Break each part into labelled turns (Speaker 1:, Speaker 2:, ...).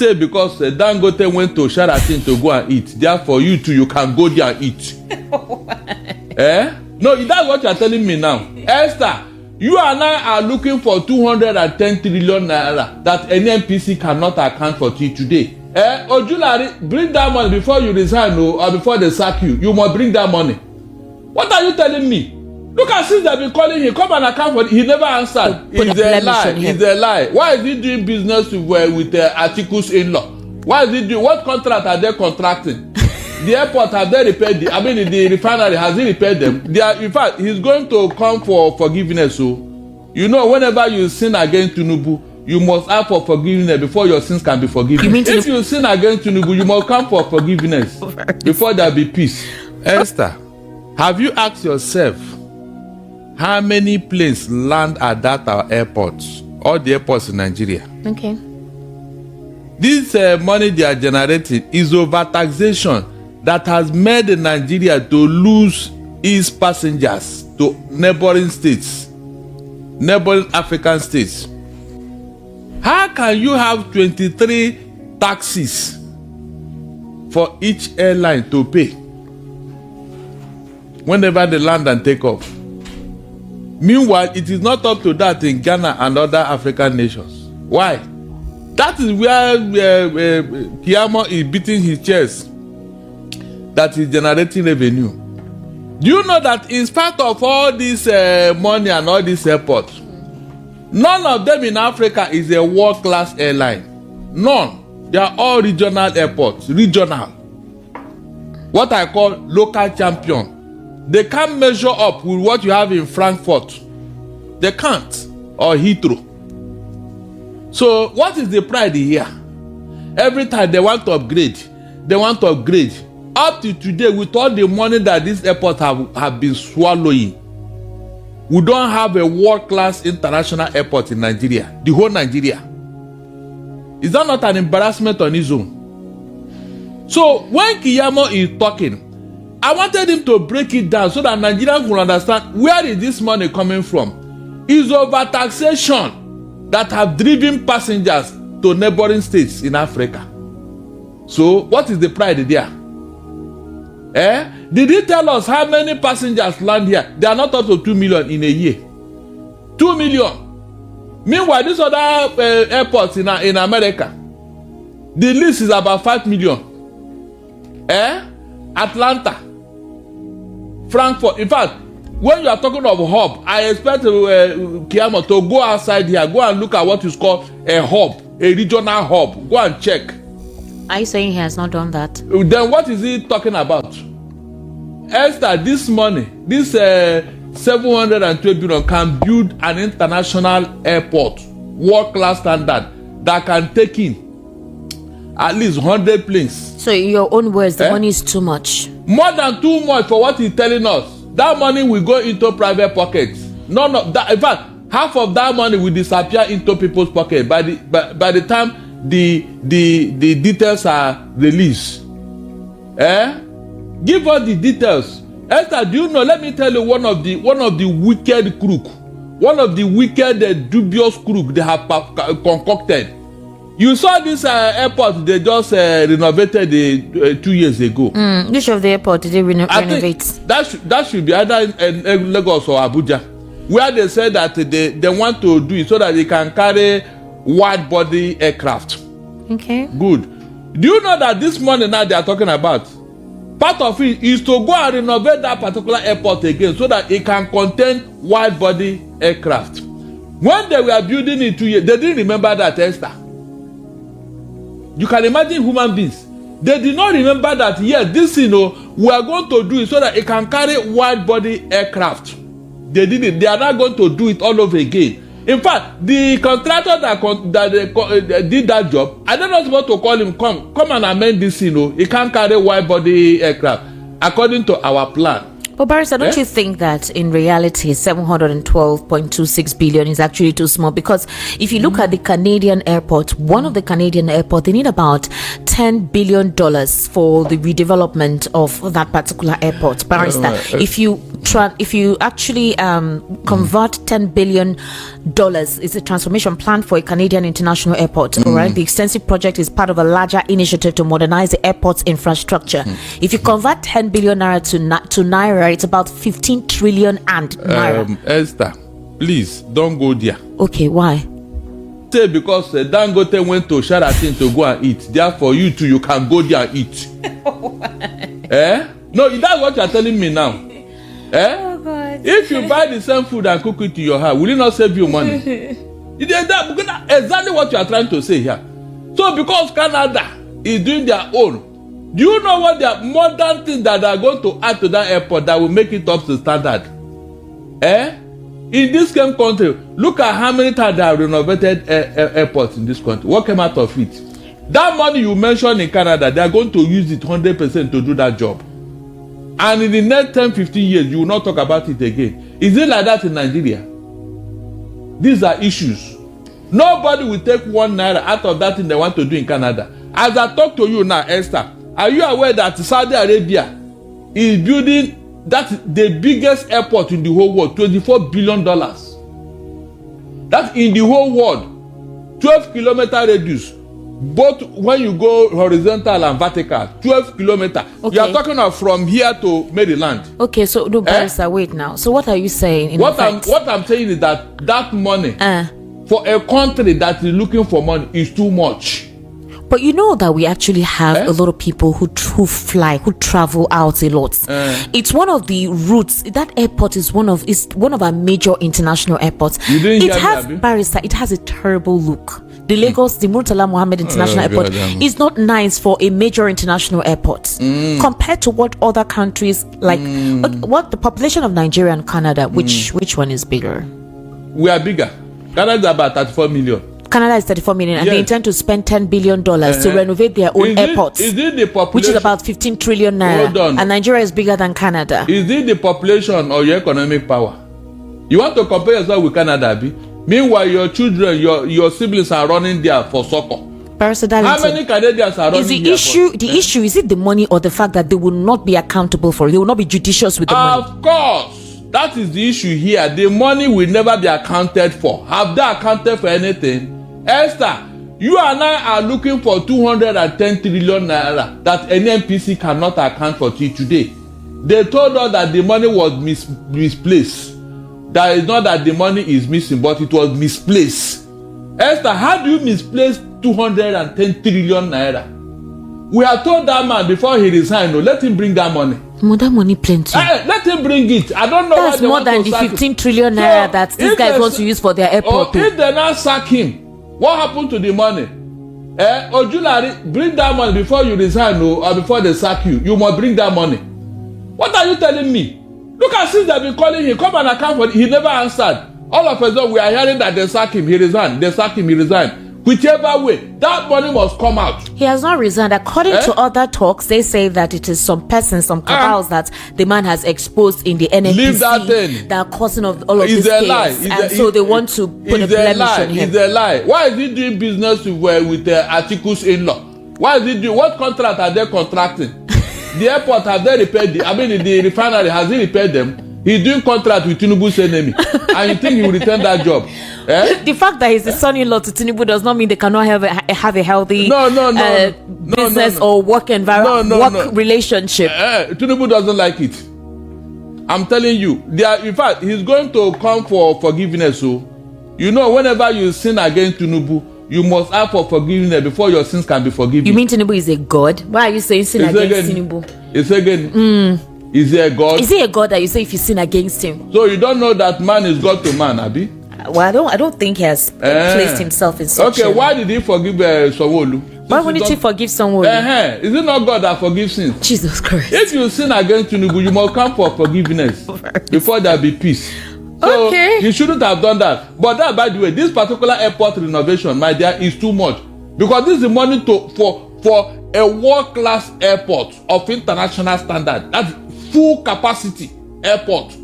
Speaker 1: say because Dangote went to Sheraton to go and eat, therefore you too, you can go there and eat. No, that's what you're telling me now. Esther, you and I are looking for 210 trillion naira that NNPC cannot account for till today. Ojulari, bring that money before you resign or before they sack you. You must bring that money. What are you telling me? Look at since they've been calling him, come and account for it. He never answered. It's a lie. It's a lie. Why is he doing business with articles in law? Why is he doing? What contract are they contracting? The airport, have they repaired the refinery, has he repaired them? In fact, he's going to come for forgiveness. So, you know, whenever you sin against Tinubu, you must ask for forgiveness before your sins can be forgiven. If you sin against Tinubu, you must come for forgiveness before there be peace. Esther, have you asked yourself how many planes land at that airport? All the airports in Nigeria.
Speaker 2: Okay.
Speaker 1: This money they are generating is over taxation that has made Nigeria to lose its passengers to neighboring states, neighboring African states. How can you have 23 taxes for each airline to pay whenever they land and take off? Meanwhile, it is not up to that in Ghana and other African nations. Why? That is where Keyamo is beating his chest. That is generating revenue. Do you know that in spite of all this money and all this airports, none of them in Africa is a world-class airline. None. They are all regional airports. Regional. What I call local champion. They can't measure up with what you have in Frankfurt. They can't. Or Heathrow. So what is the pride here? Every time they want to upgrade. They want to upgrade. Up to today, with all the money that these airports have been swallowing, we don't have a world-class international airport in Nigeria. The whole Nigeria. Is that not an embarrassment on his own? So when Keyamo is talking, I wanted him to break it down so that Nigerians will understand where is this money coming from. It's over taxation that have driven passengers to neighboring states in Africa. So what is the pride there? Did he tell us how many passengers land here? They are not up to 2 million in a year. 2 million. Meanwhile, these other airports in America, the list is about 5 million. Atlanta, Frankfurt. In fact, when you are talking of hub, I expect Keyamo to go outside here, go and look at what is called a hub, a regional hub. Go and check.
Speaker 2: Are you saying he has not done that?
Speaker 1: Then what is he talking about? Esther, this money, this 712 billion can build an international airport, world-class standard, that can take in at least 100 planes.
Speaker 2: So in your own words, the money is too much.
Speaker 1: More than too much for what he's telling us. That money will go into private pockets. None of that. In fact, half of that money will disappear into people's pockets by the time the details are released. Give us the details. Esther, do you know? Let me tell you one of the wicked crook, one of the wicked dubious crook they have concocted. You saw this airport they just renovated 2 years ago.
Speaker 2: Which of the airport did they renovate?
Speaker 1: That should be either in Lagos or Abuja, where they said that they want to do it so that they can carry wide body aircraft.
Speaker 2: Okay.
Speaker 1: Good. Do you know that this money now they are talking about, part of it is to go and renovate that particular airport again so that it can contain wide body aircraft. When they were building it 2 years, they didn't remember that, Esther. You can imagine human beings. They did not remember that, yes, this, we are going to do it so that it can carry wide body aircraft. They did it. They are not going to do it all over again. In fact, the contractor that did that job, I don't know what to call him. Come and amend this, He can't carry wide body aircraft according to our plan.
Speaker 2: But Barrister, don't you think that in reality 712.26 billion is actually too small? Because if you look at the Canadian airport, one of the Canadian airport, they need about $10 billion for the redevelopment of that particular airport. Barrister, if you actually convert $10 billion, is a transformation plan for a Canadian international airport. All right, the extensive project is part of a larger initiative to modernize the airport's infrastructure. If you convert 10 billion naira to naira, it's about 15 trillion and naira.
Speaker 1: Esther, please don't go there.
Speaker 2: Okay, why?
Speaker 1: Say because Dangote went to Sheraton to go and eat. Therefore, you too, you can go there and eat. No, that's what you're telling me now.
Speaker 2: Oh God.
Speaker 1: If you buy the same food and cook it to your house, will it not save you money? That's exactly what you are trying to say here. So because Canada is doing their own, do you know what the modern things that are going to add to that airport that will make it up to standard? In this same country, look at how many times they have renovated airports in this country. What came out of it? That money you mentioned in Canada, they are going to use it 100% to do that job. And in the next 10, 15 years, you will not talk about it again. Is it like that in Nigeria? These are issues. Nobody will take 1 naira out of that thing they want to do in Canada. As I talk to you now, Esther, are you aware that Saudi Arabia is building the biggest airport in the whole world, $24 billion? That's in the whole world, 12-kilometer radius. Both when you go horizontal and vertical, 12 kilometers. Okay. You are talking of from here to Maryland.
Speaker 2: Okay, so no, Barrister, wait now. So what are you saying?
Speaker 1: What I'm saying is that money for a country that is looking for money is too much.
Speaker 2: But you know that we actually have a lot of people who travel out a lot. It's one of the routes. That airport is one of our major international airports. Barrister, it has a terrible look. The Lagos, the Muritala Muhammed International Airport is not nice for a major international airport compared to what other countries like. What the population of Nigeria and Canada? Which one is bigger?
Speaker 1: We are bigger. Canada is about 34 million.
Speaker 2: Canada is 34 million, and they intend to spend $10 billion to renovate their own airports, which is about 15 trillion naira. And Nigeria is bigger than Canada.
Speaker 1: Is it the population or your economic power? You want to compare yourself with Canada, B? Meanwhile, your children, your siblings are running there for soccer. How many Canadians are running there?
Speaker 2: The issue is it the money or the fact that they will not be accountable for it? They will not be judicious with the money.
Speaker 1: Of course, that is the issue here. The money will never be accounted for. Have they accounted for anything? Esther, you and I are looking for 210 trillion naira that any NPC cannot account for till today. They told us that the money was misplaced. That is not that the money is missing, but it was misplaced. Esther, how do you misplace 210 trillion naira? We have told that man before he resigned, let him bring that money.
Speaker 2: More that money plenty.
Speaker 1: Let him bring it. I don't know.
Speaker 2: That's more than the 15 trillion naira that these guys want to use for their airport.
Speaker 1: If they now sack him, what happened to the money? Ojulari, bring that money before you resign or before they sack you. You must bring that money. What are you telling me? Look at since they've been calling him, come and account for it. He never answered. All of a sudden, we are hearing that they sack him, he resigned. They sack him, he resigned. Whichever way, that money must come out.
Speaker 2: He has not resigned. According to other talks, they say that it is some persons, some cabals that the man has exposed in the NNPC that are causing of all of this chaos. And so they want to put a blemish on him.
Speaker 1: It's a lie. Why is he doing business with Atiku's in-law? Why is he doing? What contract are they contracting? The airport, have they repaired the refinery, has he repaired them? He's doing contract with Tinubu's enemy. And you think he will return that job?
Speaker 2: The fact that he's the son-in-law to Tinubu does not mean they cannot have a healthy business or work environment, relationship.
Speaker 1: Tinubu doesn't like it. I'm telling you. In fact, he's going to come for forgiveness. So, whenever you sin against Tinubu, you must ask for forgiveness before your sins can be forgiven.
Speaker 2: You mean Tinubu is a god? Why are you saying sin against Tinubu?
Speaker 1: It's again. Is he a god?
Speaker 2: Is he a god that you say if you sin against him?
Speaker 1: So you don't know that man is God to man, Abi?
Speaker 2: Well, I don't think he has placed himself in such.
Speaker 1: Okay, why did he forgive Sanwo-Olu?
Speaker 2: Why wouldn't he forgive Sanwo-Olu?
Speaker 1: Is it not God that forgives sins?
Speaker 2: Jesus Christ.
Speaker 1: If you sin against Tinubu, you must come for forgiveness before there be peace. So you shouldn't have done that. But that, by the way, this particular airport renovation, my dear, is too much. Because this is the money for a world-class airport of international standard. That's full capacity. airport.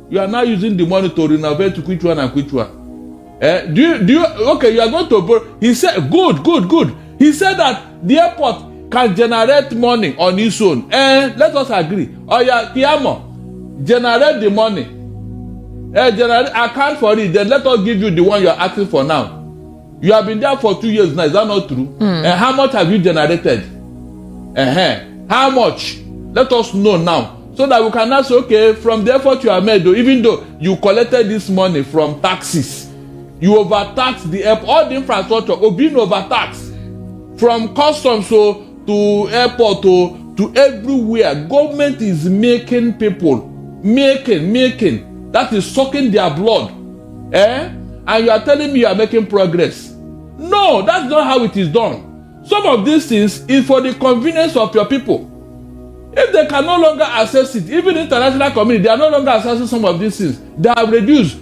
Speaker 1: You are now using the money to renovate to which one and which one. Do you okay, you are going to borrow. He said, good. He said that the airport can generate money on its own. Let us agree. Oh yeah, Keyamo, generate the money. Generate account for it. Then let us give you the one you are asking for now. You have been there for 2 years now. Is that not true? How much have you generated? How much? Let us know now. So that we can now say, okay, from the effort you have made, though, even though you collected this money from taxes, you overtaxed the airport, all the infrastructure, being overtaxed. From customs to airport to everywhere. Government is making people, making. That is sucking their blood. And you are telling me you are making progress. No, that's not how it is done. Some of these things is for the convenience of your people. If they can no longer access it, even the international community, they are no longer accessing some of these things. They have reduced.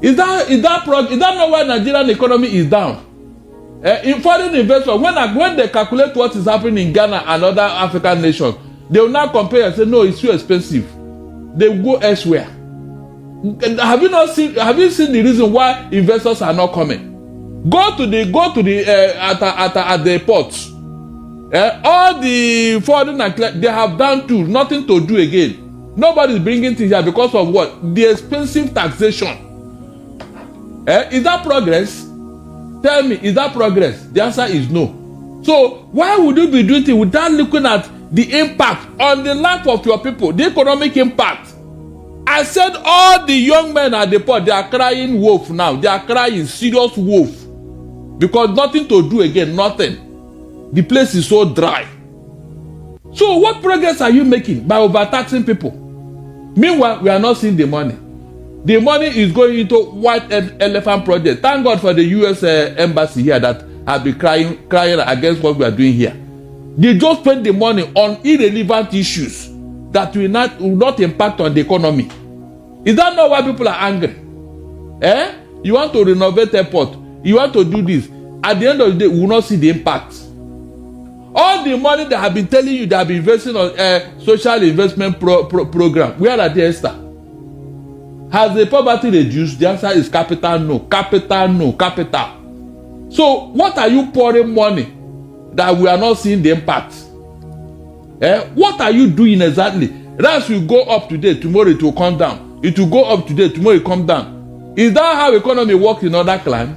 Speaker 1: Is that not why Nigerian economy is down? In foreign investors, when they calculate what is happening in Ghana and other African nations, they will now compare and say, no, it's too expensive. They will go elsewhere. Have you seen the reason why investors are not coming? Go to the at the ports. All the foreign they have done too, nothing to do again. Nobody is bringing things here because of what? The expensive taxation. Is that progress? Tell me, is that progress? The answer is no. So why would you be doing it without looking at the impact on the life of your people, the economic impact? I said all the young men at the port, they are crying wolf now. They are crying serious wolf. Because nothing to do again, nothing. The place is so dry. So what progress are you making by overtaxing people? Meanwhile, we are not seeing the money. The money is going into white elephant project. Thank God for the US embassy here that have been crying against what we are doing here. They just spend the money on irrelevant issues that will not impact on the economy. Is that not why people are angry? You want to renovate airport. You want to do this. At the end of the day, we will not see the impact. All the money that have been telling you that have been investing on social investment program, where are they, Esther? Has the poverty reduced? The answer is capital no. Capital. So what are you pouring money that we are not seeing the impact? What are you doing exactly? Rice will go up today, tomorrow it will come down. It will go up today, tomorrow it will come down. Is that how economy works in other climes?